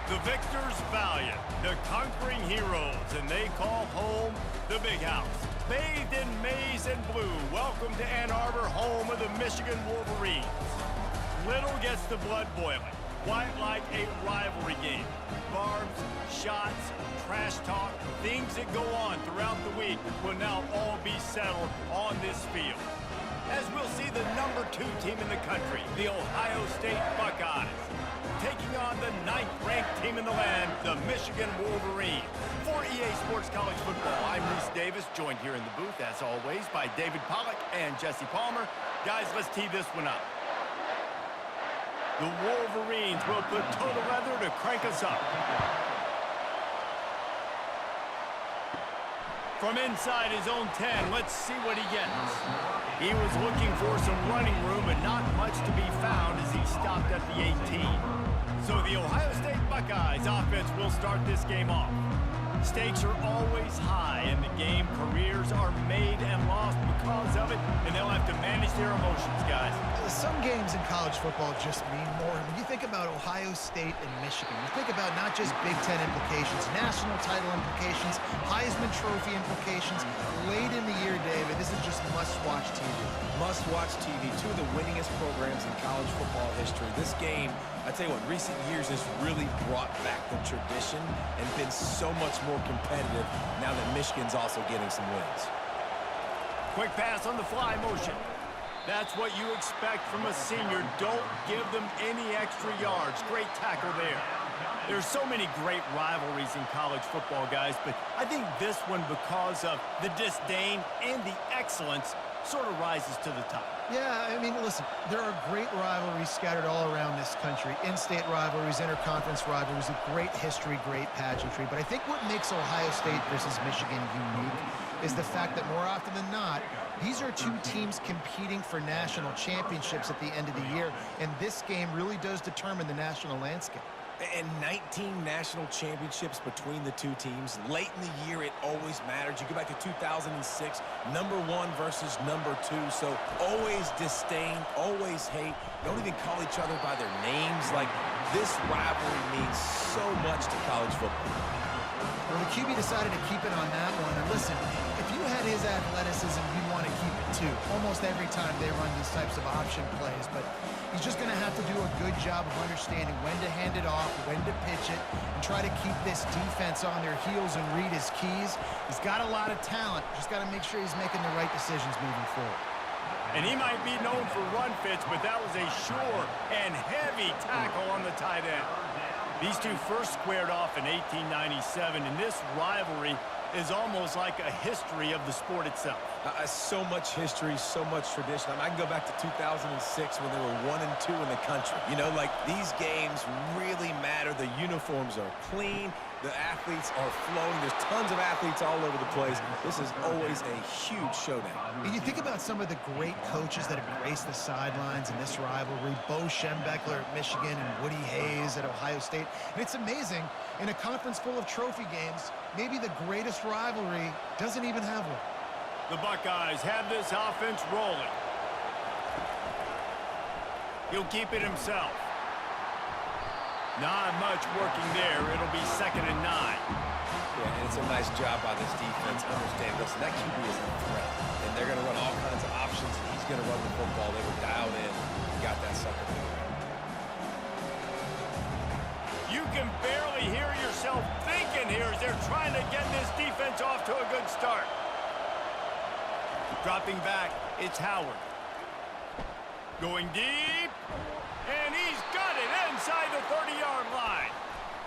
The victors valiant, the conquering heroes, and they call home the Big House. Bathed in maize and blue, welcome to Ann Arbor, home of the Michigan Wolverines. Little gets the blood boiling, quite like a rivalry game. Barbs, shots, trash talk, things that go on throughout the week will now all be settled on this field. As we'll see the #2 team in the country, the Ohio State Buckeyes, taking on the 9th-ranked team in the land, the Michigan Wolverines. For EA Sports College Football, I'm Reese Davis, joined here in the booth, as always, by David Pollack and Jesse Palmer. Guys, let's tee this one up. The Wolverines will put total leather to crank us up. From inside his own 10, let's see what he gets. He was looking for some running room, but not much to be found as he stopped at the 18. So the Ohio State Buckeyes offense will start this game off. Stakes are always high in the game. Careers are made and lost because of it, and they'll have to manage their emotions, guys. Some games in college football just mean more. When you think about Ohio State and Michigan, you think about not just Big Ten implications, national title implications, Heisman Trophy implications. Late in the year, David, this is just must-watch TV. Must-watch TV. Two of the winningest programs in college football history. This game, I tell you what, recent years has really brought back the tradition and been so much more competitive now that Michigan's also getting some wins. Quick pass on the fly motion. That's what you expect from a senior. Don't give them any extra yards. Great tackle there. There's so many great rivalries in college football, guys, but I think this one, because of the disdain and the excellence, sort of rises to the top. Yeah, I mean, listen, there are great rivalries scattered all around this country. In-state rivalries, interconference rivalries, a great history, great pageantry. But I think what makes Ohio State versus Michigan unique is the fact that more often than not, these are two teams competing for national championships at the end of the year, and this game really does determine the national landscape. And 19 national championships between the two teams. Late in the year, it always matters. You go back to 2006, #1 versus #2. So always disdain, always hate. Don't even call each other by their names. Like, this rivalry means so much to college football. Well, the QB decided to keep it on that one. And listen, if you had his athleticism, you'd want to keep it too. Almost every time they run these types of option plays. But he's just going to have to do a good job of understanding when to hand it off, when to pitch it, and try to keep this defense on their heels and read his keys. He's got a lot of talent. Just got to make sure he's making the right decisions moving forward. And he might be known for run fits, but that was a sure and heavy tackle on the tight end. These two first squared off in 1897, and this rivalry is almost like a history of the sport itself. So much history, so much tradition. I can go back to 2006 when they were 1-2 in the country. You know, like, these games really matter. The uniforms are clean. The athletes are flowing. There's tons of athletes all over the place. This is always a huge showdown. You think about some of the great coaches that have graced the sidelines in this rivalry. Bo Schembechler at Michigan and Woody Hayes at Ohio State. And it's amazing, in a conference full of trophy games, maybe the greatest rivalry doesn't even have one. The Buckeyes have this offense rolling. He'll keep it himself. Not much working there. It'll be 2nd and 9. Yeah, and it's a nice job by this defense. Understand, listen, that QB is a threat, and they're going to run all kinds of options, and he's going to run the football. They were dialed in. He got that sucker figured out. You can barely hear yourself thinking here as they're trying to get this defense off to a good start. Dropping back, it's Howard. Going deep, and he's got it inside the 30-yard line.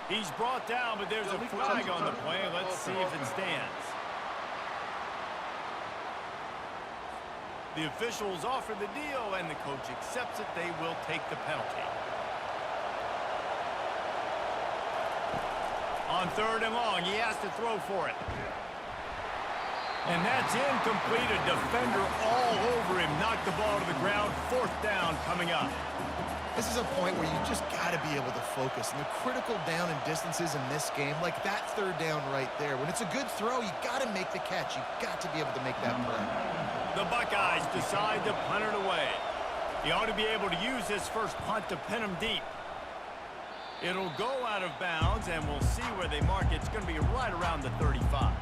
He's brought down, but there's a flag on the play. Let's see if it stands. The officials offer the deal, and the coach accepts it. They will take the penalty. On 3rd and long, he has to throw for it. And that's incomplete. A defender all over him. Knocked the ball to the ground. 4th down coming up. This is a point where you just got to be able to focus. And the critical down and distances in this game, like that 3rd down right there. When it's a good throw, you got to make the catch. You got to be able to make that play. The Buckeyes decide to punt it away. He ought to be able to use this first punt to pin him deep. It'll go out of bounds, and we'll see where they mark it. It's going to be right around the 35.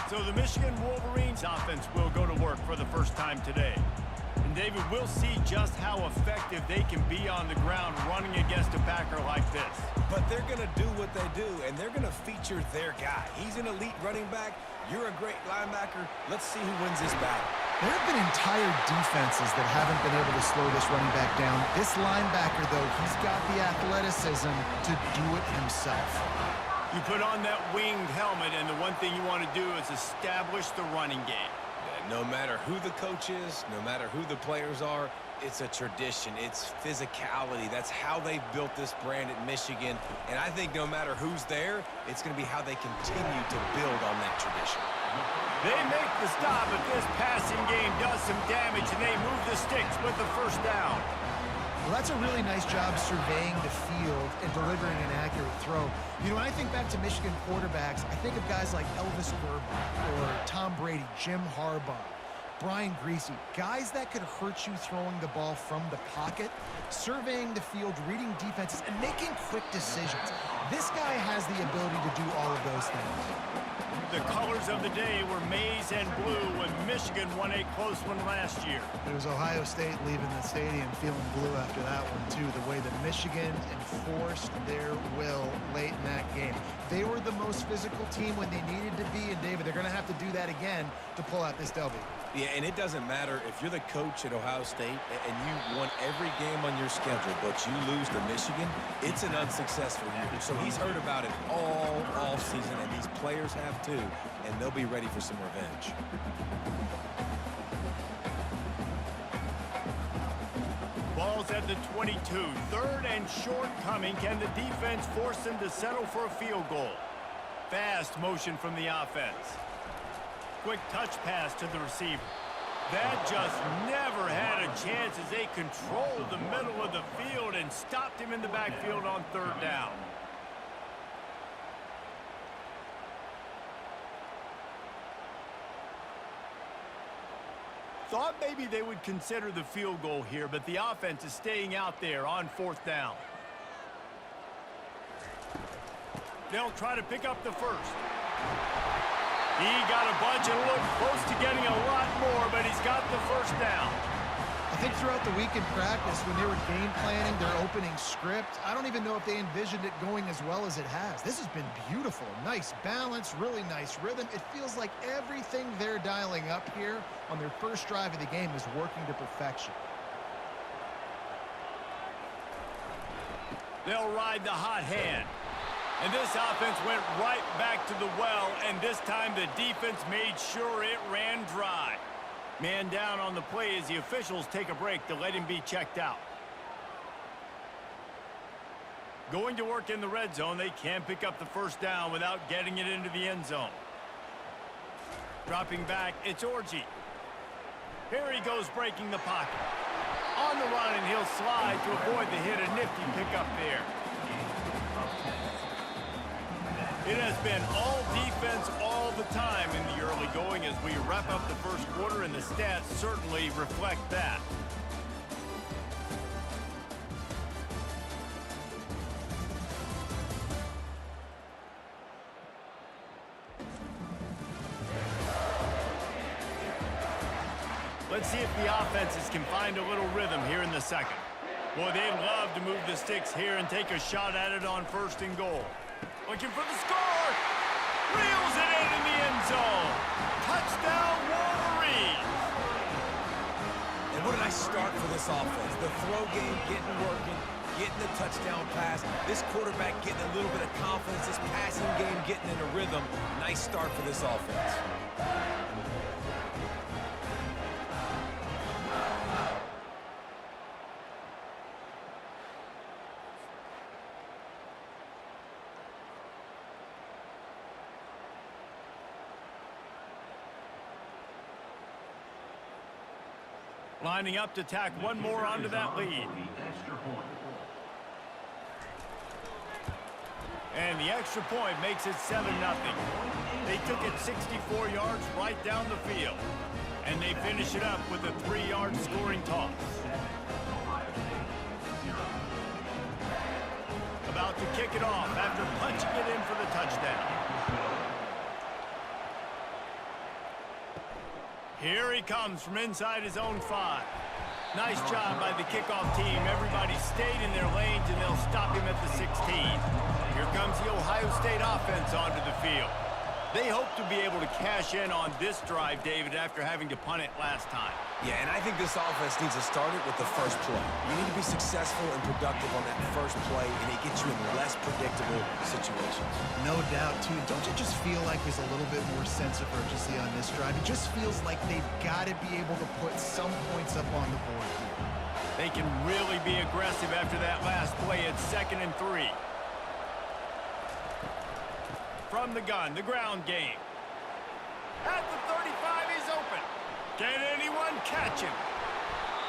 So the Michigan Wolverines offense will go to work for the first time today. And David, we'll see just how effective they can be on the ground running against a backer like this. But they're going to do what they do, and they're going to feature their guy. He's an elite running back. You're a great linebacker. Let's see who wins this battle. There have been entire defenses that haven't been able to slow this running back down. This linebacker, though, he's got the athleticism to do it himself. You put on that winged helmet, and the one thing you want to do is establish the running game. No matter who the coach is, no matter who the players are, it's a tradition. It's physicality. That's how they've built this brand at Michigan. And I think no matter who's there, it's going to be how they continue to build on that tradition. They make the stop, but this passing game does some damage, and they move the sticks with the first down. Well, that's a really nice job surveying the field and delivering an accurate throw. You know, when I think back to Michigan quarterbacks, I think of guys like Elvis Gerber or Tom Brady, Jim Harbaugh, Brian Greasy, guys that could hurt you throwing the ball from the pocket, surveying the field, reading defenses, and making quick decisions. This guy has the ability to do all of those things. The colors of the day were maize and blue when Michigan won a close one last year. It was Ohio State leaving the stadium feeling blue after that one, too. The way that Michigan enforced their will late in that game. They were the most physical team when they needed to be, and David, they're going to have to do that again to pull out this W. Yeah, and it doesn't matter if you're the coach at Ohio State and you won every game on your schedule, but you lose to Michigan, it's an unsuccessful year. So he's heard about it all season, and these players have too, and they'll be ready for some revenge. Ball's at the 22. Third and short coming. Can the defense force them to settle for a field goal? Fast motion from the offense. Quick touch pass to the receiver. That just never had a chance as they controlled the middle of the field and stopped him in the backfield on third down. Thought maybe they would consider the field goal here, but the offense is staying out there on fourth down. They'll try to pick up the first. He got a bunch and looked close to getting a lot more, but he's got the first down. I think throughout the week in practice, when they were game planning their opening script, I don't even know if they envisioned it going as well as it has. This has been beautiful. Nice balance, really nice rhythm. It feels like everything they're dialing up here on their first drive of the game is working to perfection. They'll ride the hot hand. And this offense went right back to the well, and this time the defense made sure it ran dry. Man down on the play as the officials take a break to let him be checked out. Going to work in the red zone, they can't pick up the first down without getting it into the end zone. Dropping back, it's Orji. Here he goes breaking the pocket. On the run, and he'll slide to avoid the hit. A nifty pickup there. It has been all defense all the time in the early going as we wrap up the first quarter, and the stats certainly reflect that. Let's see if the offenses can find a little rhythm here in the second. Boy, they'd love to move the sticks here and take a shot at it on first and goal. Looking for the score. Reels it in the end zone. Touchdown, Wolverines. And what a nice start for this offense. The throw game getting working, getting the touchdown pass. This quarterback getting a little bit of confidence. This passing game getting in a rhythm. Nice start for this offense. Lining up to tack one more onto that lead. And the extra point makes it 7-0. They took it 64 yards right down the field. And they finish it up with a 3-yard scoring toss. About to kick it off after punching it in for the touchdown. Here he comes from inside his own 5. Nice job by the kickoff team. Everybody stayed in their lanes, and they'll stop him at the 16. Here comes the Ohio State offense onto the field. They hope to be able to cash in on this drive, David, after having to punt it last time. Yeah, and I think this offense needs to start it with the first play. You need to be successful and productive on that first play, and it gets you in less predictable situations. No doubt, too. Don't you just feel like there's a little bit more sense of urgency on this drive? It just feels like they've got to be able to put some points up on the board here. They can really be aggressive after that last play at 2nd and 3. From the gun, the ground game. At the 35, he's open. Can anyone catch him?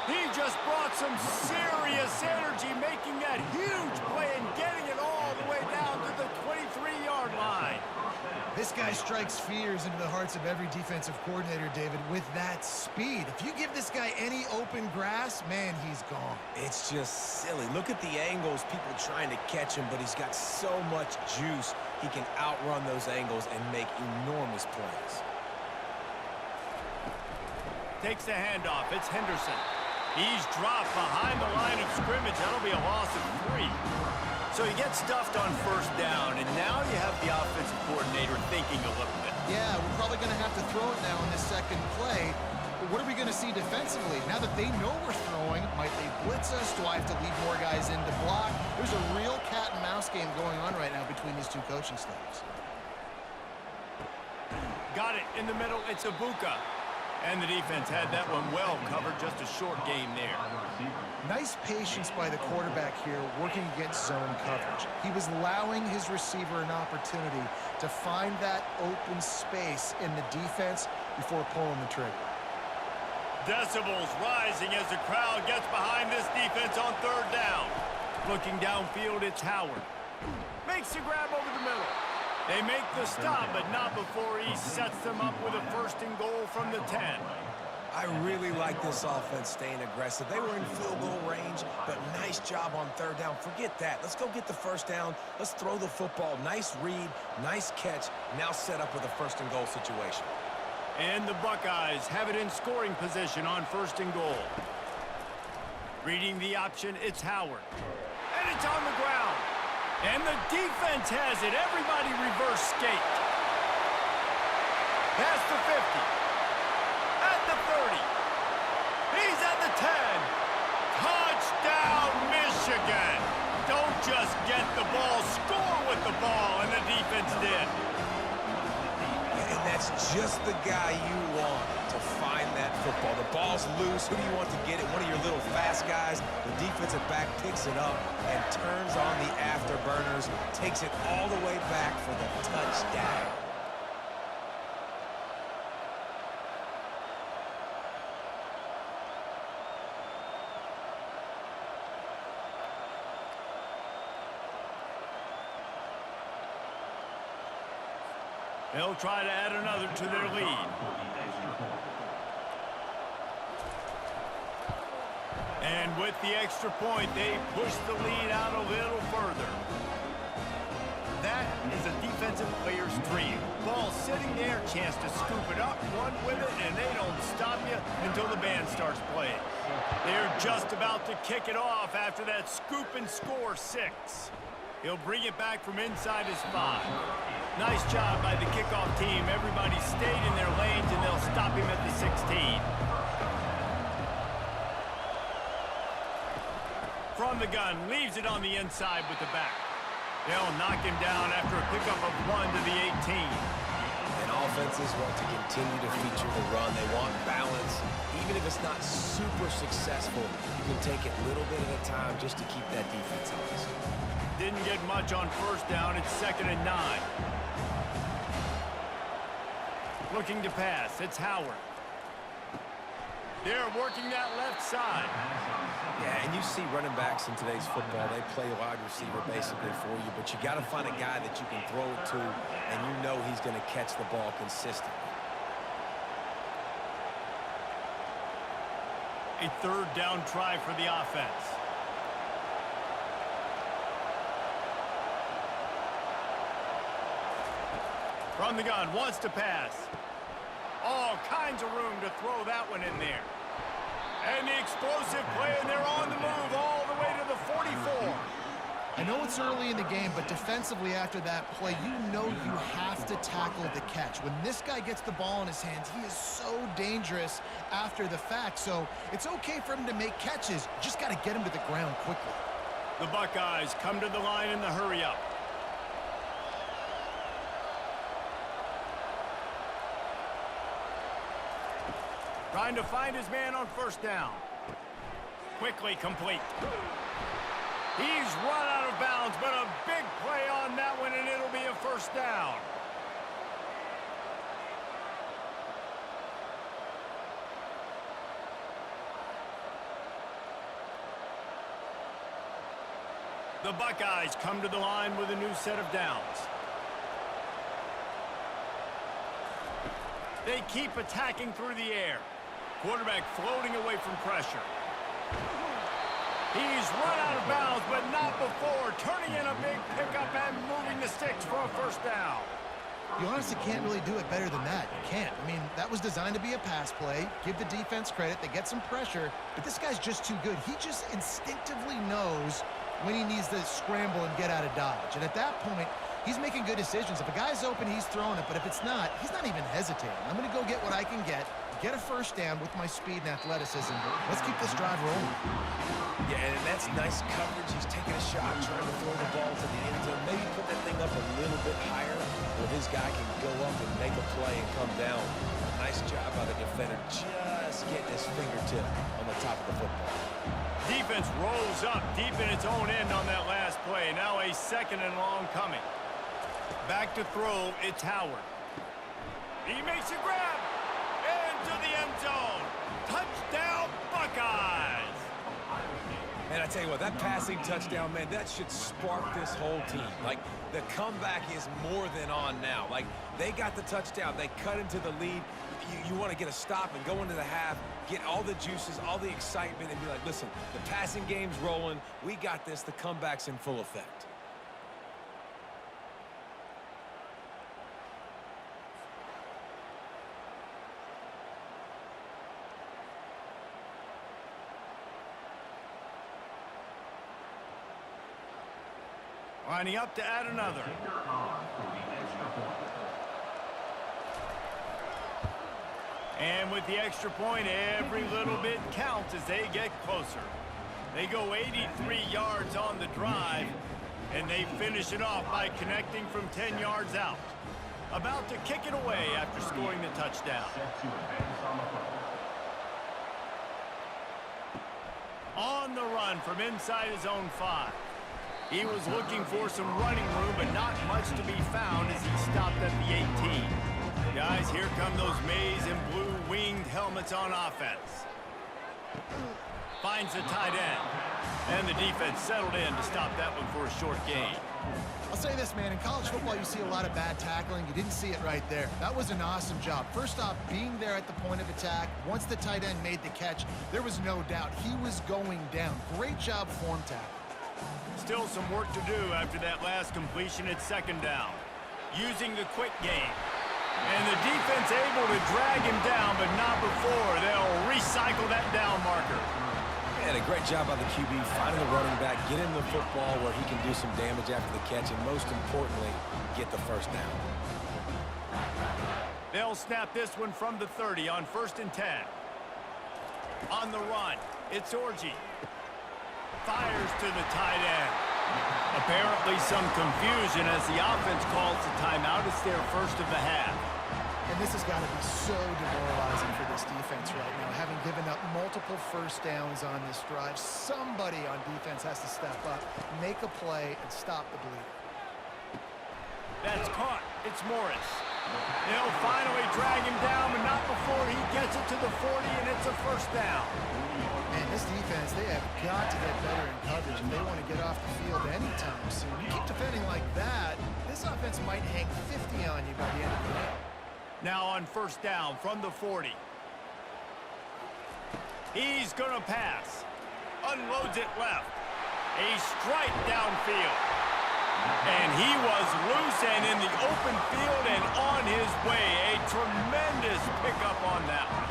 He just brought some serious energy, making that huge play and getting it all the way down to the 23-yard line. This guy strikes fears into the hearts of every defensive coordinator, David, with that speed. If you give this guy any open grass, man, he's gone. It's just silly. Look at the angles, people trying to catch him, but he's got so much juice. He can outrun those angles and make enormous plays. Takes the handoff. It's Henderson. He's dropped behind the line of scrimmage. That'll be a loss of 3. So he gets stuffed on first down, and now you have the offensive coordinator thinking a little bit. Yeah, we're probably going to have to throw it now on this second play. But what are we going to see defensively? Now that they know we're throwing, might they blitz us? Do I have to lead more guys in to block? There's a real cat and mouse game going on right now between these two coaching staffs. Got it in the middle. It's Ibuka. And the defense had that one well covered. Just a short game there. Nice patience by the quarterback here working against zone coverage. He was allowing his receiver an opportunity to find that open space in the defense before pulling the trigger. Decibels rising as the crowd gets behind this defense on 3rd down. Looking downfield, it's Howard. Makes the grab over the middle. They make the stop, but not before he sets them up with a 1st and goal from the 10. I really like this offense staying aggressive. They were in field goal range, but nice job on 3rd down. Forget that. Let's go get the 1st down. Let's throw the football. Nice read, nice catch. Now set up with a 1st and goal situation. And the Buckeyes have it in scoring position on 1st and goal. Reading the option, it's Howard. And it's on the ground. And the defense has it. Everybody reverse skate. Past the 50. At the 30. He's at the 10. Touchdown, Michigan. Don't just get the ball, score with the ball, and the defense did. And that's just the guy you want to find that football. The ball's loose. Who do you want to get it? One of your little fast guys. The defensive back picks it up and turns on the afterburners, takes it all the way back for the touchdown. They'll try to add another to their lead. And with the extra point, they push the lead out a little further. That is a defensive player's dream. Ball sitting there, chance to scoop it up, run with it, and they don't stop you until the band starts playing. They're just about to kick it off after that scoop and score 6. He'll bring it back from inside his 5. Nice job by the kickoff team. Everybody stayed in their lanes, and they'll stop him at the 16. From the gun, leaves it on the inside with the back. They'll knock him down after a pickup of 1 to the 18. And offenses want to continue to feature the run. They want balance. Even if it's not super successful, you can take it little bit at a time just to keep that defense honest. Didn't get much on 1st down. It's 2nd and 9. Looking to pass. It's Howard. They're working that left side. Yeah, and you see running backs in today's football, they play wide receiver basically for you, but you got to find a guy that you can throw it to, and you know he's going to catch the ball consistently. A 3rd down try for the offense. From the gun, wants to pass. All kinds of room to throw that one in there. And the explosive play, and they're on the move all the way to the 44. I know it's early in the game, but defensively after that play, you know you have to tackle the catch. When this guy gets the ball in his hands, he is so dangerous after the fact. So it's okay for him to make catches. Just got to get him to the ground quickly. The Buckeyes come to the line in the hurry-up. Trying to find his man on first down. Quickly complete. He's run out of bounds, but a big play on that one, and it'll be a first down. The Buckeyes come to the line with a new set of downs. They keep attacking through the air. Quarterback floating away from pressure. He's run out of bounds, but not before. Turning in a big pickup and moving the sticks for a first down. You honestly can't really do it better than that. You can't. I mean, that was designed to be a pass play. Give the defense credit. They get some pressure, but this guy's just too good. He just instinctively knows when he needs to scramble and get out of dodge. And at that point, he's making good decisions. If a guy's open, he's throwing it. But if it's not, he's not even hesitating. I'm going to go get what I can get a first down with my speed and athleticism. Let's keep this drive rolling. Yeah, and that's nice coverage. He's taking a shot, trying to throw the ball to the end zone. Maybe put that thing up a little bit higher where his guy can go up and make a play and come down. Nice job by the defender, just getting his fingertip on the top of the football. Defense rolls up deep in its own end on that last play. Now a second and long coming. Back to throw, it's Howard. He makes a grab into the end zone. Touchdown, Buckeyes! And I tell you what, that passing touchdown, man, that should spark this whole team. Like, the comeback is more than on now. Like, they got the touchdown. They cut into the lead. You want to get a stop and go into the half, get all the juices, all the excitement, and be like, listen, the passing game's rolling. We got this. The comeback's in full effect. Lining up to add another. And with the extra point, every little bit counts as they get closer. They go 83 yards on the drive, and they finish it off by connecting from 10 yards out. About to kick it away after scoring the touchdown. On the run from inside his own 5. He was looking for some running room, but not much to be found as he stopped at the 18. Guys, here come those maize and blue winged helmets on offense. Finds the tight end. And the defense settled in to stop that one for a short gain. I'll say this, man. In college football, you see a lot of bad tackling. You didn't see it right there. That was an awesome job. First off, being there at the point of attack. Once the tight end made the catch, there was no doubt he was going down. Great job form tackle. Still some work to do after that last completion at second down. Using the quick game. And the defense able to drag him down, but not before. They'll recycle that down marker. And a great job by the QB, finding the running back, get him the football where he can do some damage after the catch, and most importantly, get the first down. They'll snap this one from the 30 on 1st and 10. On the run, it's Orji. Fires to the tight end. Apparently some confusion as the offense calls the timeout. It's their first of the half. And this has got to be so demoralizing for this defense right now. Having given up multiple first downs on this drive, somebody on defense has to step up, make a play, and stop the bleeding. That's caught. It's Morris. They'll finally drag him down, but not before he gets it to the 40, and it's a first down. Man, this defense, they have got to get better in coverage if they want to get off the field anytime soon. You keep defending like that, this offense might hang 50 on you by the end of the game. Now on first down from the 40. He's going to pass. Unloads it left. A strike downfield. And he was loose and in the open field and on his way. A tremendous pickup on that one.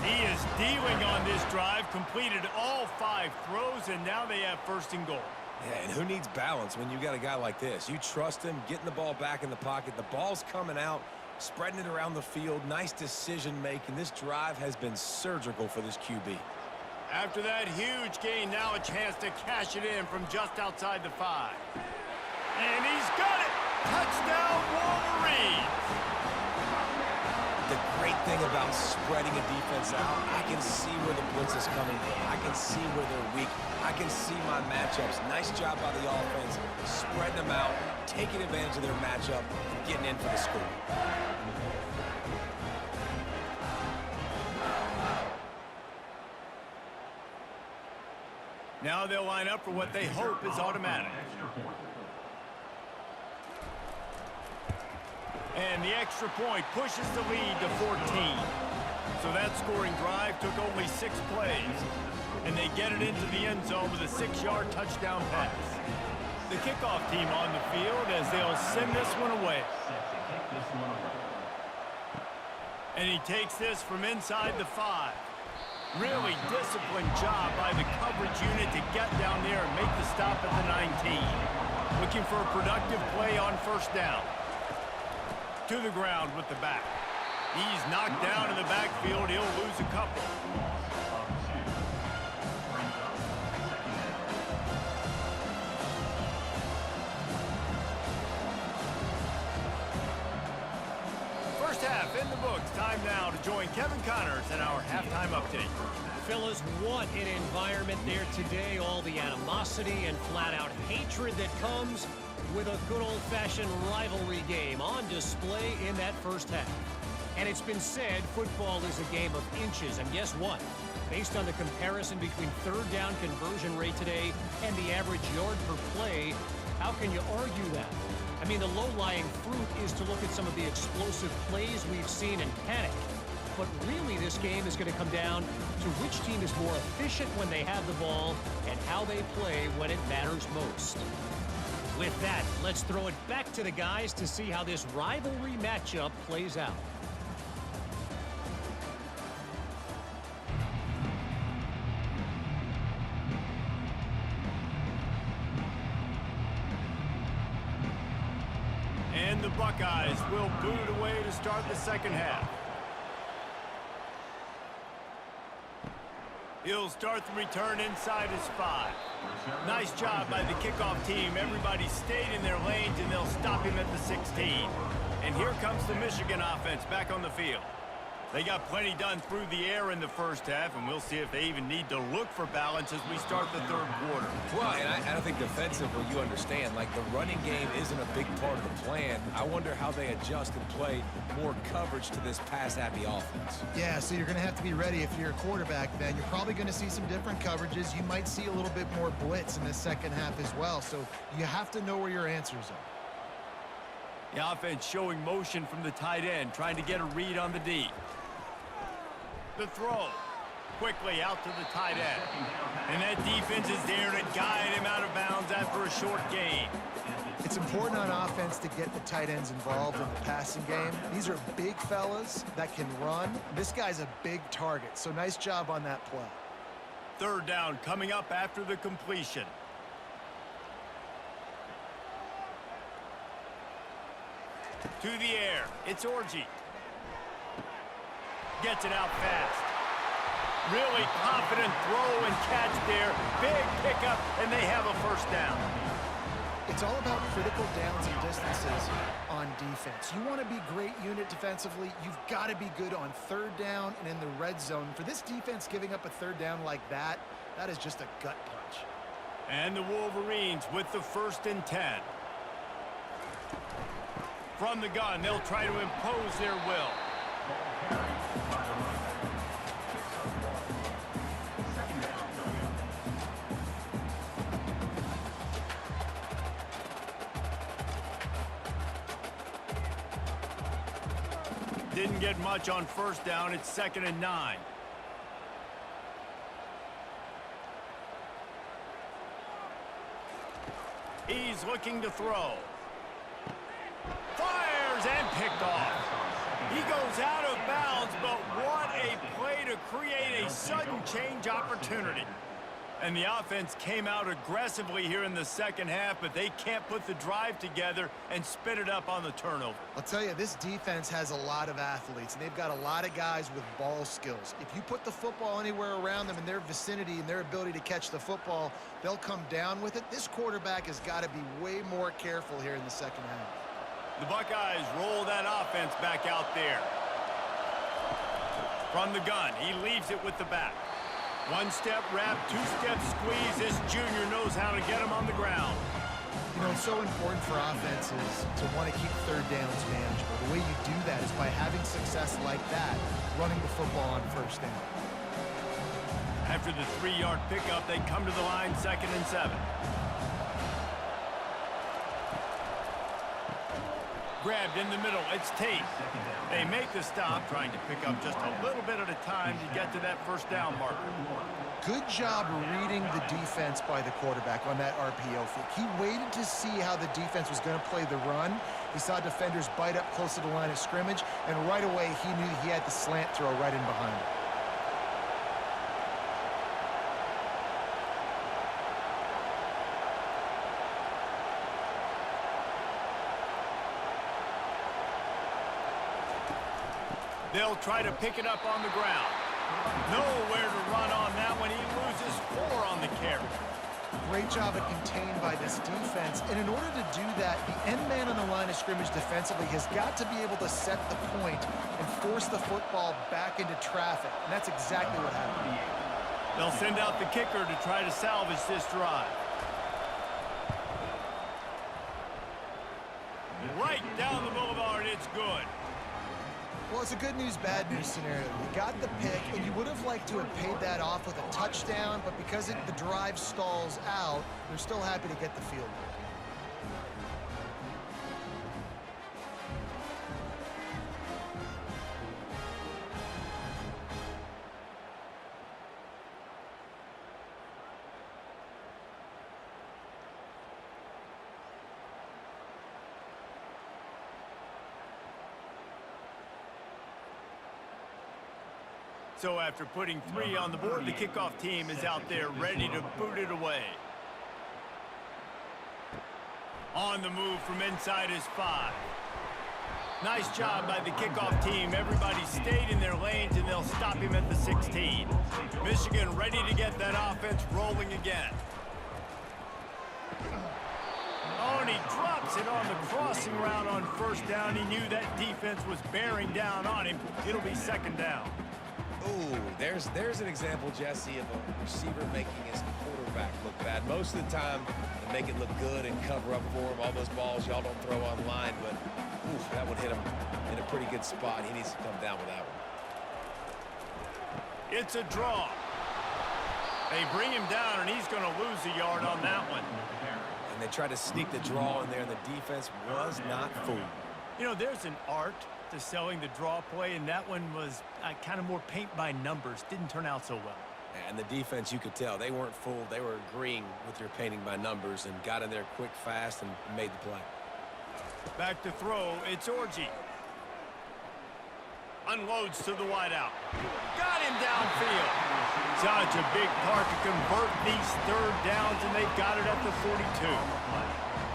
He is dealing on this drive, completed all 5 throws, and now they have first and goal. Yeah, and who needs balance when you got a guy like this? You trust him, getting the ball back in the pocket. The ball's coming out, spreading it around the field. Nice decision-making. This drive has been surgical for this QB. After that huge gain, now a chance to cash it in from just outside the 5. And he's got it! Touchdown, Wolverines! The great thing about spreading a defense out, I can see where the blitz is coming from. I can see where they're weak. I can see my matchups. Nice job by the offense, spreading them out, taking advantage of their matchup, and getting in for the score. Now they'll line up for what they hope is automatic. And the extra point pushes the lead to 14. So that scoring drive took only 6 plays. And they get it into the end zone with a 6-yard touchdown pass. The kickoff team on the field as they'll send this one away. And he takes this from inside the 5. Really disciplined job by the coverage unit to get down there and make the stop at the 19. Looking for a productive play on first down. To the ground with the back. He's knocked down in the backfield. He'll lose a couple. First half in the books. Time now to join Kevin Connors in our halftime update. Fellas, what an environment there today. All the animosity and flat-out hatred that comes with a good old-fashioned rivalry game on display in that first half. And it's been said football is a game of inches. And guess what? Based on the comparison between third down conversion rate today and the average yard per play, how can you argue that? I mean, the low-lying fruit is to look at some of the explosive plays we've seen and panic. But really, this game is going to come down to which team is more efficient when they have the ball and how they play when it matters most. With that, let's throw it back to the guys to see how this rivalry matchup plays out. And the Buckeyes will boot it away to start the second half. He'll start the return inside his 5. Nice job by the kickoff team. Everybody stayed in their lanes, and they'll stop him at the 16. And here comes the Michigan offense back on the field. They got plenty done through the air in the first half, and we'll see if they even need to look for balance as we start the third quarter. Well, and I think defensively, you understand, like the running game isn't a big part of the plan. I wonder how they adjust and play more coverage to this pass-happy offense. Yeah, so you're going to have to be ready if you're a quarterback then. You're probably going to see some different coverages. You might see a little bit more blitz in the second half as well, so you have to know where your answers are. The offense showing motion from the tight end, trying to get a read on the D. The throw. Quickly out to the tight end. And that defense is there to guide him out of bounds after a short gain. It's important on offense to get the tight ends involved in the passing game. These are big fellas that can run. This guy's a big target, so nice job on that play. Third down coming up after the completion. To the air. It's Orji. Gets it out fast. Really confident throw and catch there. Big pickup, and they have a first down. It's all about critical downs and distances on defense. You want to be great unit defensively, you've got to be good on third down and in the red zone. For this defense giving up a third down like that, that is just a gut punch. And the Wolverines with the 1st and 10. From the gun, they'll try to impose their will. Didn't get much on first down. It's 2nd and 9. He's looking to throw. Fires and picked off. He goes out of bounds, but what a play to create a sudden change opportunity. And the offense came out aggressively here in the second half, but they can't put the drive together and spit it up on the turnover. I'll tell you, this defense has a lot of athletes, and they've got a lot of guys with ball skills. If you put the football anywhere around them in their vicinity and their ability to catch the football, they'll come down with it. This quarterback has got to be way more careful here in the second half. The Buckeyes roll that offense back out there. From the gun, he leaves it with the back. One-step wrap, two-step squeeze. This junior knows how to get him on the ground. You know, it's so important for offenses to want to keep third downs manageable. The way you do that is by having success like that, running the football on first down. After the 3-yard pickup, they come to the line, 2nd and 7. Grabbed in the middle, it's Tate. They make the stop, trying to pick up just a little bit at a time to get to that first down marker. Good job reading the defense by the quarterback on that RPO fake. He waited to see how the defense was going to play the run. He saw defenders bite up close to the line of scrimmage, and right away he knew he had the slant throw right in behind him. They'll try to pick it up on the ground. Nowhere to run on that one. He loses 4 on the carry. Great job of contained by this defense. And in order to do that, the end man on the line of scrimmage defensively has got to be able to set the point and force the football back into traffic. And that's exactly what happened. They'll send out the kicker to try to salvage this drive. Right down the boulevard, it's good. Well, it's a good news, bad news scenario. You got the pick, and you would have liked to have paid that off with a touchdown, but because the drive stalls out, they're still happy to get the field goal. So after putting 3 on the board, the kickoff team is out there ready to boot it away. On the move from inside his 5. Nice job by the kickoff team. Everybody stayed in their lanes, and they'll stop him at the 16. Michigan ready to get that offense rolling again. Oh, and he drops it on the crossing route on first down. He knew that defense was bearing down on him. It'll be 2nd down. Ooh, there's an example, Jesse, of a receiver making his quarterback look bad. Most of the time, they make it look good and cover up for him. All those balls y'all don't throw online, but oof, that would hit him in a pretty good spot. He needs to come down with that one. It's a draw. They bring him down, and he's going to lose a yard on that one. And they try to sneak the draw in there, and the defense was not fooled. You know, there's an art to selling the draw play, and that one was kind of more paint by numbers. Didn't turn out so well. And the defense, you could tell, they weren't fooled. They were agreeing with your painting by numbers and got in there quick, fast, and made the play. Back to throw, it's Orji. Unloads to the wideout. Got him downfield. Such a big part to convert these 3rd downs, and they've got it at the 42.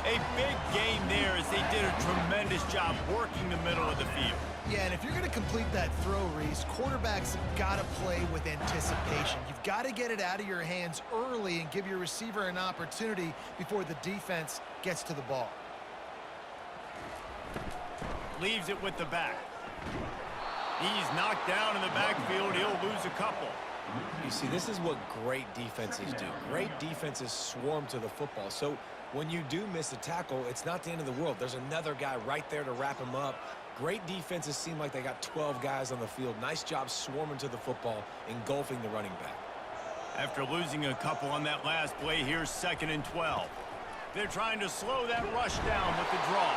A big game there as they did a tremendous job working the middle of the field. Yeah, and if you're going to complete that throw, Reese, quarterbacks have got to play with anticipation. You've got to get it out of your hands early and give your receiver an opportunity before the defense gets to the ball. Leaves it with the back. He's knocked down in the backfield. He'll lose a couple. You see, this is what great defenses do. Great defenses swarm to the football. So when you do miss a tackle, it's not the end of the world. There's another guy right there to wrap him up. Great defenses seem like they got 12 guys on the field. Nice job swarming to the football, engulfing the running back. After losing a couple on that last play, here's 2nd and 12. They're trying to slow that rush down with the draw.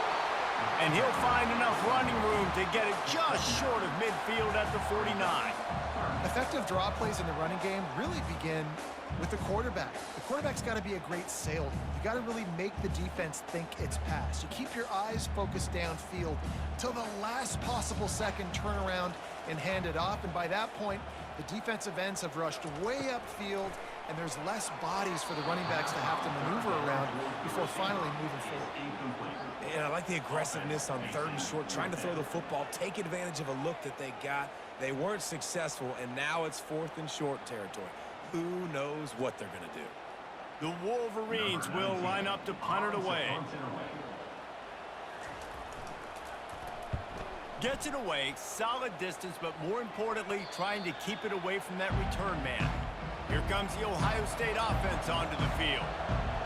And he'll find enough running room to get it just short of midfield at the 49. Effective draw plays in the running game really begin with the quarterback. The quarterback's got to be a great salesman. You got to really make the defense think it's pass. You keep your eyes focused downfield till the last possible second, turn around and hand it off. And by that point, the defensive ends have rushed way upfield, and there's less bodies for the running backs to have to maneuver around before finally moving forward. And I like the aggressiveness on 3rd and short, trying to throw the football, take advantage of a look that they got. They weren't successful, and now it's 4th and short territory. Who knows what they're going to do? The Wolverines will line up to punt it away. Gets it away, solid distance, but more importantly, trying to keep it away from that return man. Here comes the Ohio State offense onto the field.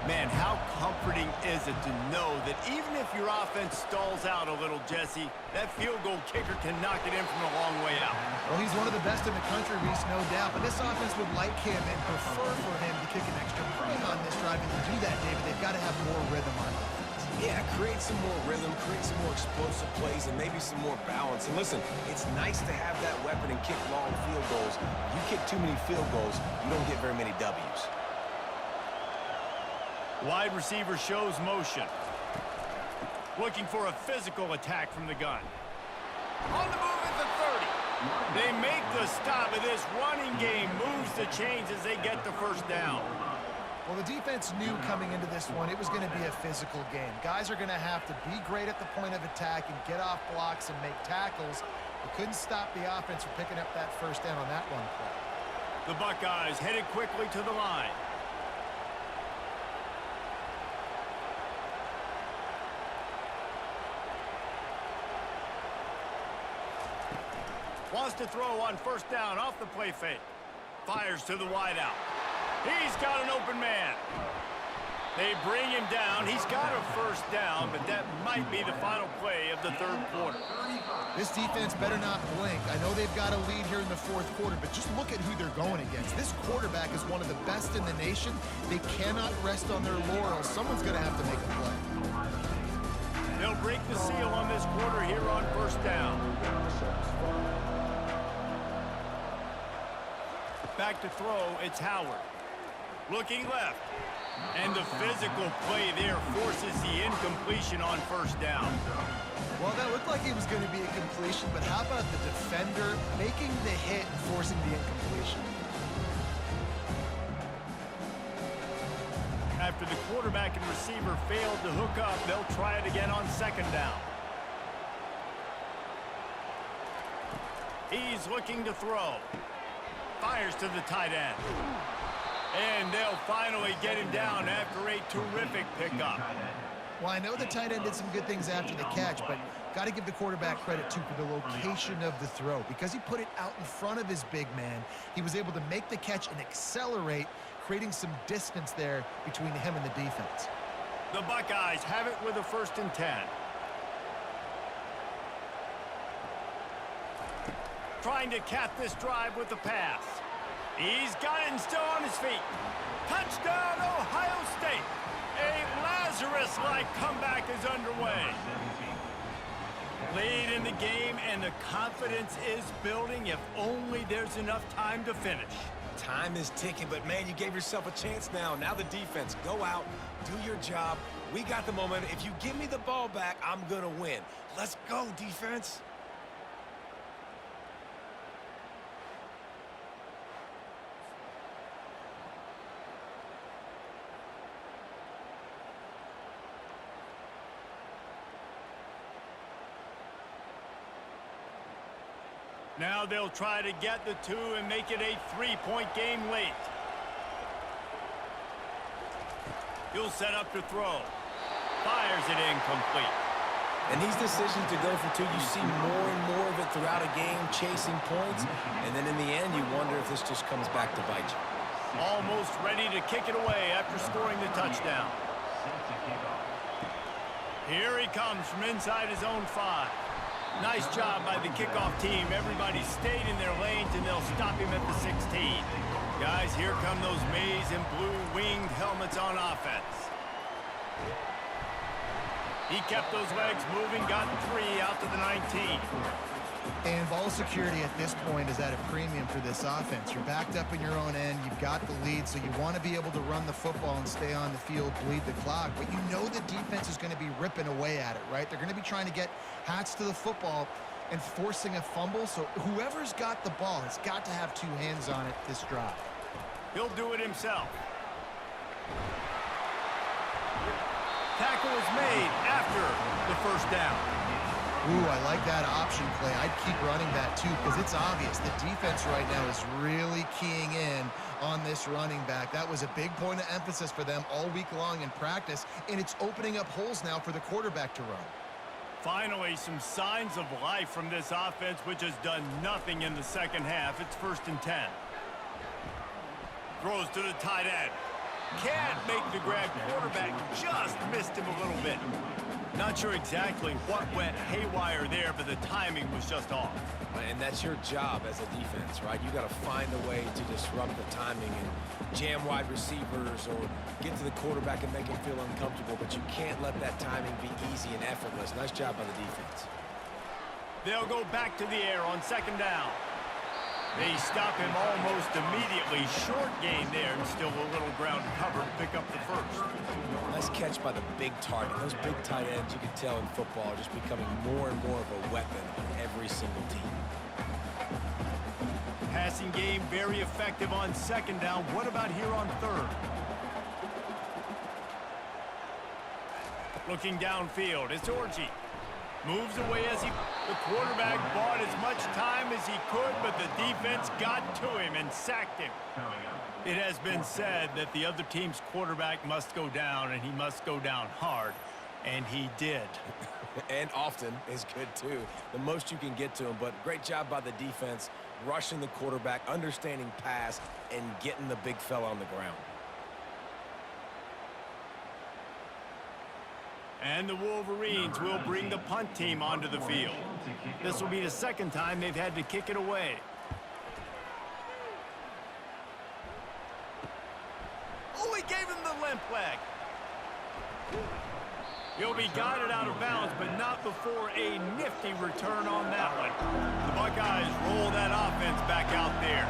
Man, how comforting is it to know that even if your offense stalls out a little, Jesse, that field goal kicker can knock it in from a long way out. Well, he's one of the best in the country, Reese, no doubt, but this offense would like him and prefer for him to kick an extra point on this drive. And to do that, David, they've got to have more rhythm on offense. Yeah, create some more rhythm, create some more explosive plays, and maybe some more balance. And listen, it's nice to have that weapon and kick long field goals. You kick too many field goals, you don't get very many W's. Wide receiver shows motion. Looking for a physical attack from the gun. On the move at the 30. They make the stop, and this running game moves the chains as they get the first down. Well, the defense knew coming into this one it was going to be a physical game. Guys are going to have to be great at the point of attack and get off blocks and make tackles. They couldn't stop the offense from picking up that first down on that one play. The Buckeyes headed quickly to the line. Wants to throw on first down off the play fake. Fires to the wideout. He's got an open man. They bring him down. He's got a first down, but that might be the final play of the 3rd quarter. This defense better not blink. I know they've got a lead here in the 4th quarter, but just look at who they're going against. This quarterback is one of the best in the nation. They cannot rest on their laurels. Someone's going to have to make a play. They'll break the seal on this quarter here on first down. Back to throw, it's Howard. Looking left. And the physical play there forces the incompletion on first down. Well, that looked like it was going to be a completion, but how about the defender making the hit and forcing the incompletion? After the quarterback and receiver failed to hook up, they'll try it again on 2nd down. He's looking to throw. Fires to the tight end. And they'll finally get him down after a terrific pickup. Well, I know the tight end did some good things after the catch, but got to give the quarterback credit, too, for the location of the throw. Because he put it out in front of his big man, he was able to make the catch and accelerate, creating some distance there between him and the defense. The Buckeyes have it with a 1st and 10. Trying to cap this drive with the pass. He's got it and still on his feet. Touchdown, Ohio State. A Lazarus-like comeback is underway. Late in the game, and the confidence is building if only there's enough time to finish. Time is ticking, but, man, you gave yourself a chance now. Now the defense, go out, do your job. We got the momentum. If you give me the ball back, I'm going to win. Let's go, defense. Now they'll try to get the 2 and make it a 3-point game late. He'll set up to throw. Fires it incomplete. And these decisions to go for 2, you see more and more of it throughout a game, chasing points. And then in the end, you wonder if this just comes back to bite you. Almost ready to kick it away after scoring the touchdown. Here he comes from inside his own 5. Nice job by the kickoff team. Everybody stayed in their lanes, and they'll stop him at the 16. Guys, here come those maize and blue winged helmets on offense. He kept those legs moving, got 3 out to the 19. And ball security at this point is at a premium for this offense. You're backed up in your own end. You've got the lead, so you want to be able to run the football and stay on the field, bleed the clock. But you know the defense is going to be ripping away at it, right? They're going to be trying to get hats to the football and forcing a fumble. So whoever's got the ball has got to have two hands on it this drive. He'll do it himself. Tackle is made after the first down. Ooh, I like that option play. I'd keep running that too because it's obvious the defense right now is really keying in on this running back. That was a big point of emphasis for them all week long in practice, and it's opening up holes now for the quarterback to run. Finally, some signs of life from this offense, which has done nothing in the second half. It's 1st and 10. Throws to the tight end. Can't make the grab. Quarterback just missed him a little bit. Not sure exactly what went haywire there, but the timing was just off. And that's your job as a defense, right? You got to find a way to disrupt the timing and jam wide receivers or get to the quarterback and make him feel uncomfortable, but you can't let that timing be easy and effortless. Nice job by the defense. They'll go back to the air on 2nd down. They stop him almost immediately. Short gain there, and still a little ground to cover to pick up the first. Nice catch by the big target. Those big tight ends, you can tell in football, are just becoming more and more of a weapon on every single team. Passing game very effective on 2nd down. What about here on 3rd? Looking downfield, it's Orji. Moves away as the quarterback bought as much time as he could, but the defense got to him and sacked him. It has been said that the other team's quarterback must go down, and he must go down hard, and he did. And often is good, too. The most you can get to him, but great job by the defense, rushing the quarterback, understanding pass, and getting the big fella on the ground. And the Wolverines will bring the punt team onto the field. This will be the 2nd time they've had to kick it away. Oh, he gave him the limp leg. He'll be guided out of bounds, but not before a nifty return on that one. The Buckeyes roll that offense back out there.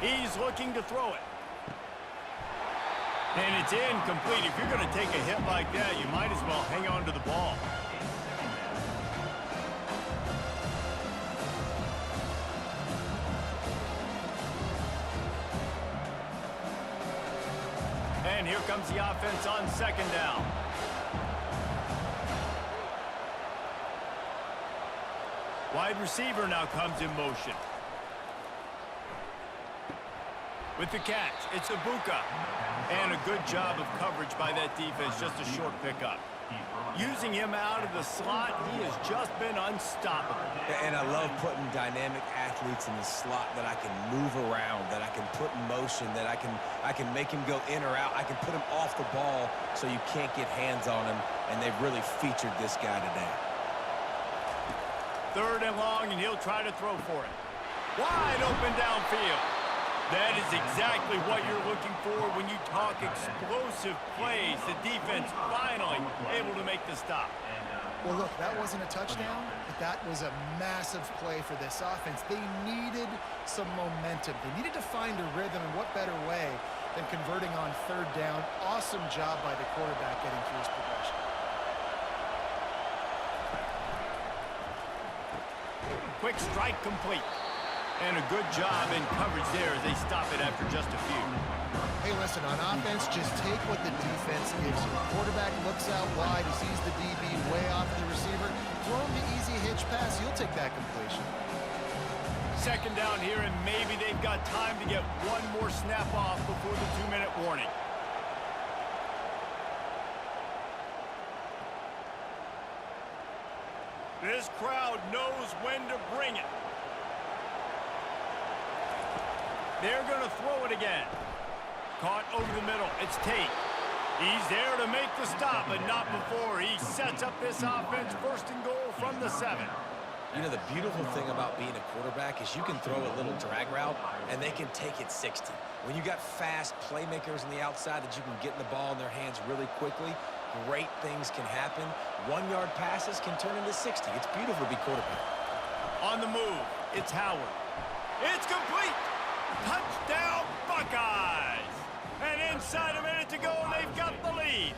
He's looking to throw it. And it's incomplete. If you're going to take a hit like that, you might as well hang on to the ball. And here comes the offense on 2nd down. Wide receiver now comes in motion. With the catch, it's Ibuka. And a good job of coverage by that defense, just a short pickup. Using him out of the slot, he has just been unstoppable. And I love putting dynamic athletes in the slot that I can move around, that I can put in motion, that I can make him go in or out. I can put him off the ball so you can't get hands on him, and they've really featured this guy today. 3rd and long, and he'll try to throw for it. Wide open downfield. That is exactly what you're looking for when you talk explosive plays. The defense finally able to make the stop. Well, look, that wasn't a touchdown, but that was a massive play for this offense. They needed some momentum. They needed to find a rhythm, and what better way than converting on 3rd down. Awesome job by the quarterback getting through his progression. Quick strike complete. And a good job in coverage there as they stop it after just a few. Hey, listen, on offense, just take what the defense gives you. The quarterback looks out wide. He sees the DB way off of the receiver. Throw him the easy hitch pass. He'll take that completion. 2nd down here, and maybe they've got time to get one more snap off before the 2-minute warning. This crowd knows when to bring it. They're going to throw it again. Caught over the middle. It's Tate. He's there to make the stop, but not before. He sets up this offense 1st and goal from the 7. You know, the beautiful thing about being a quarterback is you can throw a little drag route, and they can take it 60. When you got fast playmakers on the outside that you can get the ball in their hands really quickly, great things can happen. 1-yard passes can turn into 60. It's beautiful to be quarterback. On the move, it's Howard. It's complete! Touchdown, Buckeyes! And inside a minute to go, and they've got the lead.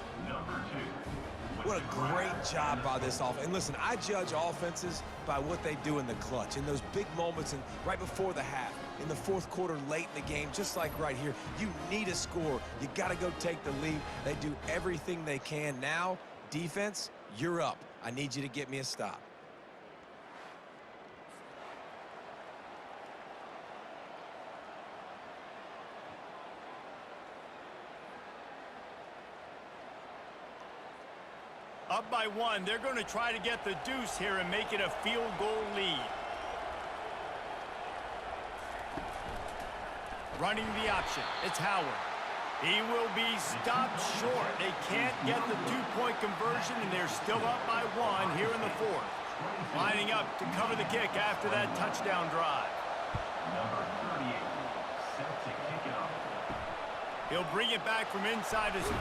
What a great job by this offense. And listen, I judge offenses by what they do in the clutch, in those big moments and right before the half, in the fourth quarter, late in the game, just like right here. You need a score. You got to go take the lead. They do everything they can. Now, defense, you're up. I need you to get me a stop. Up by 1, they're going to try to get the deuce here and make it a field goal lead. Running the option, it's Howard. He will be stopped short. They can't get the 2-point conversion, and they're still up by 1 here in the fourth. Lining up to cover the kick after that touchdown drive. Number 38, set to kick it off. He'll bring it back from inside his 5.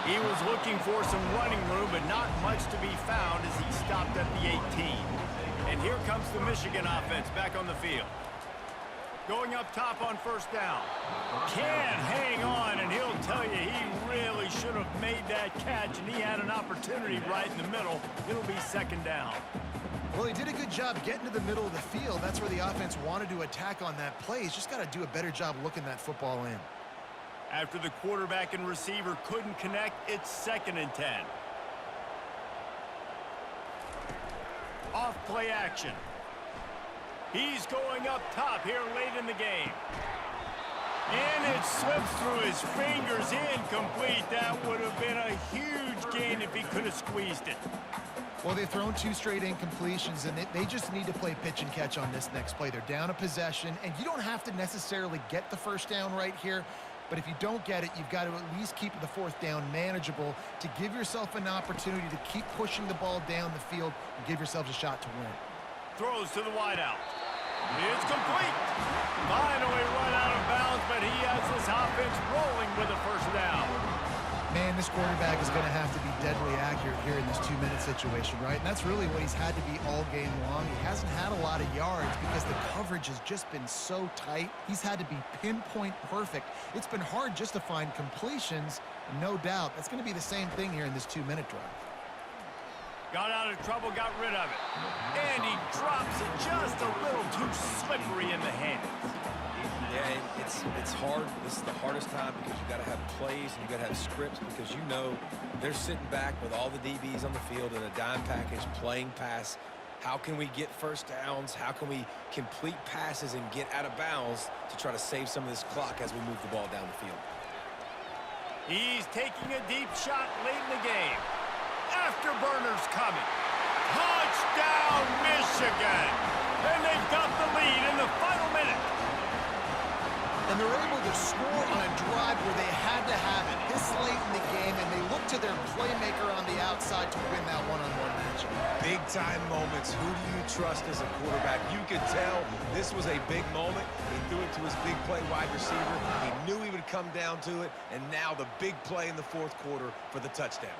He was looking for some running room, but not much to be found as he stopped at the 18. And here comes the Michigan offense back on the field. Going up top on first down. Can't hang on, and he'll tell you he really should have made that catch, and he had an opportunity right in the middle. It'll be second down. Well, he did a good job getting to the middle of the field. That's where the offense wanted to attack on that play. He's just got to do a better job looking that football in. After the quarterback and receiver couldn't connect, it's 2nd and 10. Off play action. He's going up top here late in the game. And it slips through his fingers, incomplete. That would have been a huge gain if he could have squeezed it. Well, they've thrown 2 straight incompletions, and they just need to play pitch and catch on this next play. They're down a possession, and you don't have to necessarily get the first down right here. But if you don't get it, you've got to at least keep the 4th down manageable to give yourself an opportunity to keep pushing the ball down the field and give yourselves a shot to win. Throws to the wideout. It's complete. Finally run out of bounds, but he has this offense rolling with a first down. Man, this quarterback is going to have to be deadly accurate here in this 2-minute situation, right? And that's really what he's had to be all game long. He hasn't had a lot of yards because the coverage has just been so tight. He's had to be pinpoint perfect. It's been hard just to find completions, no doubt. That's going to be the same thing here in this 2-minute drive. Got out of trouble, got rid of it. And he drops it just a little too slippery in the hands. Yeah, it's hard. This is the hardest time because you got to have plays and you got to have scripts because you know they're sitting back with all the DBs on the field in a dime package playing pass. How can we get first downs? How can we complete passes and get out of bounds to try to save some of this clock as we move the ball down the field? He's taking a deep shot late in the game. Afterburners coming. Touchdown, Michigan! And they've got the lead in the final minute. And they're able to score on a drive where they had to have it this late in the game, and they look to their playmaker on the outside to win that one-on-one matchup. Big-time moments. Who do you trust as a quarterback? You could tell this was a big moment. He threw it to his big play wide receiver. He knew he would come down to it, and now the big play in the fourth quarter for the touchdown.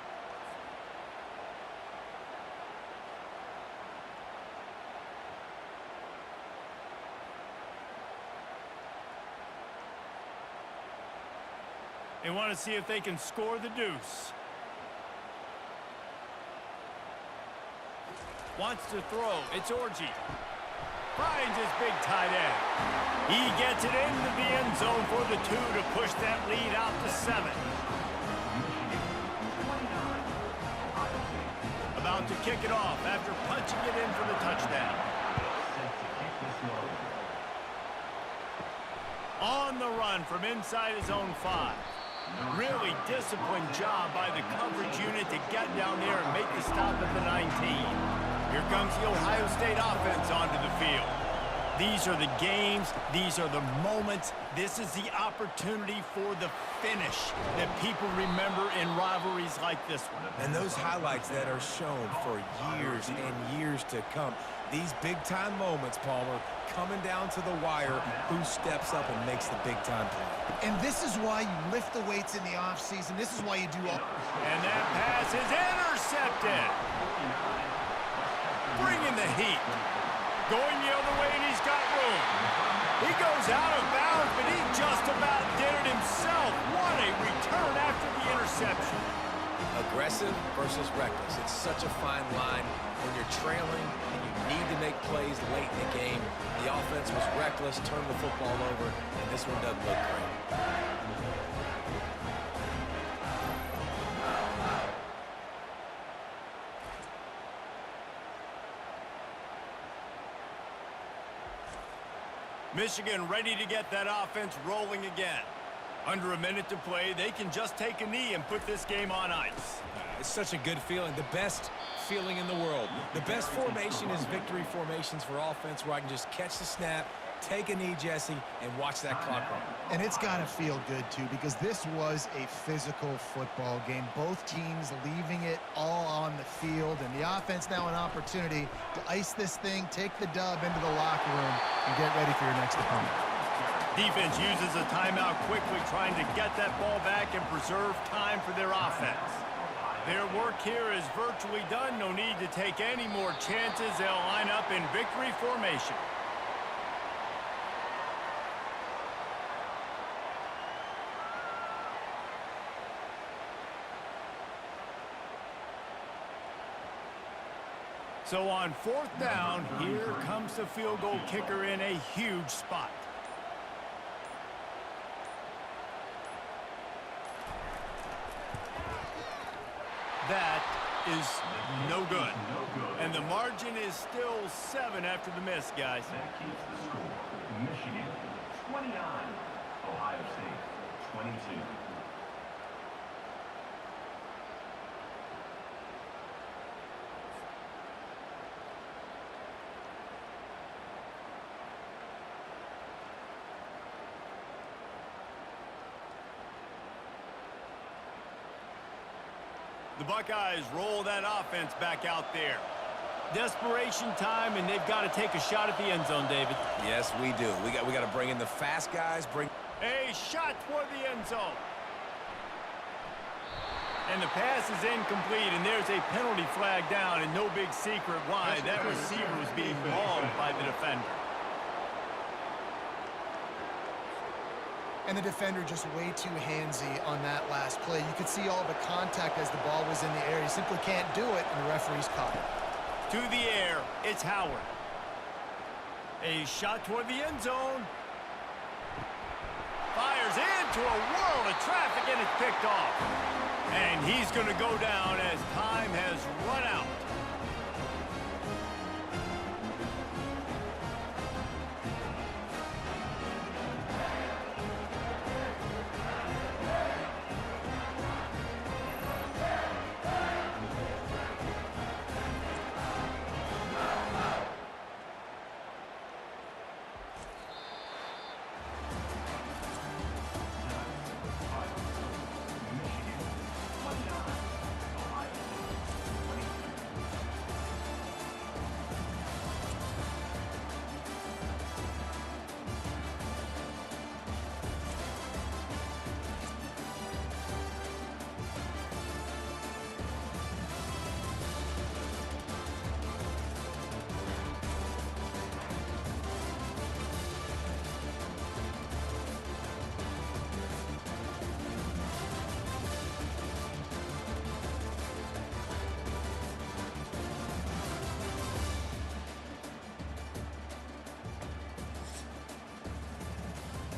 They want to see if they can score the deuce. Wants to throw. It's Orji. Finds his big tight end. He gets it into the end zone for the 2 to push that lead out to 7. About to kick it off after punching it in for the touchdown. On the run from inside his own 5. Really disciplined job by the coverage unit to get down there and make the stop at the 19. Here comes the Ohio State offense onto the field. These are the games. These are the moments. This is the opportunity for the finish that people remember in rivalries like this one. And those highlights that are shown for years and years to come. These big-time moments, Palmer, coming down to the wire, who steps up and makes the big-time play. And this is why you lift the weights in the offseason. This is why you do all... And that pass is intercepted. Bringing the heat. Going the other way, and he's got room. He goes out of bounds, but he just about did it himself. What a return after the interception. Aggressive versus reckless. It's such a fine line when you're trailing and you need to make plays late in the game. The offense was reckless, turned the football over, and this one doesn't look great. Michigan ready to get that offense rolling again. Under a minute to play, they can just take a knee and put this game on ice. It's such a good feeling, the best feeling in the world. The best formation is victory formations for offense where I can just catch the snap, take a knee, Jesse, and watch that clock run. And it's got to feel good, too, because this was a physical football game. Both teams leaving it all on the field, and the offense now an opportunity to ice this thing, take the dub into the locker room, and get ready for your next opponent. Defense uses a timeout quickly, trying to get that ball back and preserve time for their offense. Their work here is virtually done. No need to take any more chances. They'll line up in victory formation. So on fourth down, here comes the field goal kicker in a huge spot. That is no good. And the margin is still 7 after the miss, guys. That keeps the score. Michigan 29, Ohio State 22. The Buckeyes roll that offense back out there. Desperation time, and they've got to take a shot at the end zone, David. Yes, we do. We got to bring in the fast guys. A shot toward the end zone. And the pass is incomplete, and there's a penalty flag down, and no big secret why. That receiver was being mauled by the defender. And the defender just way too handsy on that last play. You could see all the contact as the ball was in the air. He simply can't do it, and the referee's caught it. To the air, it's Howard. A shot toward the end zone. Fires into a world of traffic, and it's picked off. And he's going to go down as time has run out.